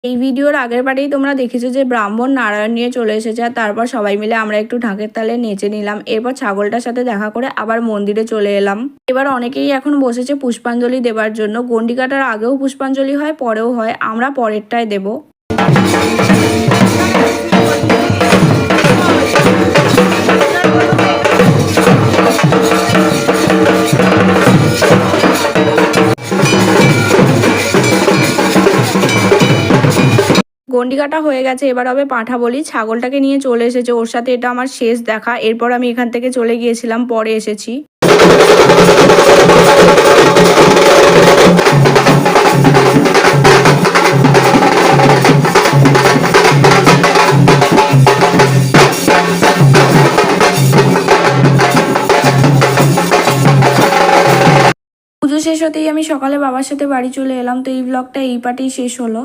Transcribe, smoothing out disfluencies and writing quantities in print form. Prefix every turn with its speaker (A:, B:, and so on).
A: এই ভিডিওর আগের বারেই তোমরা দেখেছো যে ব্রাহ্মণ নারায়ণ নিয়ে চলে এসেছে, আর তারপর সবাই মিলে আমরা একটু ঢাকের তালে নেচে নিলাম। এরপর ছাগলটার সাথে দেখা করে আবার মন্দিরে চলে এলাম। এবার অনেকেই এখন বসেছে পুষ্পাঞ্জলি দেবার জন্য। গন্ডি কাটার আগেও পুষ্পাঞ্জলি হয়, পরেও হয়, আমরা পরেরটায় দেব। গন্ডি কাটা হয়ে গেছে, এবার হবে পাঁঠা বলি। ছাগলটাকে নিয়ে চলে এসেছে, ওর সাথে এটা আমার শেষ দেখা। এরপর আমি এখান থেকে চলে গিয়েছিলাম, পরে এসেছি। পুজো শেষ হতেই আমি সকালে বাবার সাথে বাড়ি চলে এলাম। তো এই ব্লগটা এই পার্টেই শেষ হলো।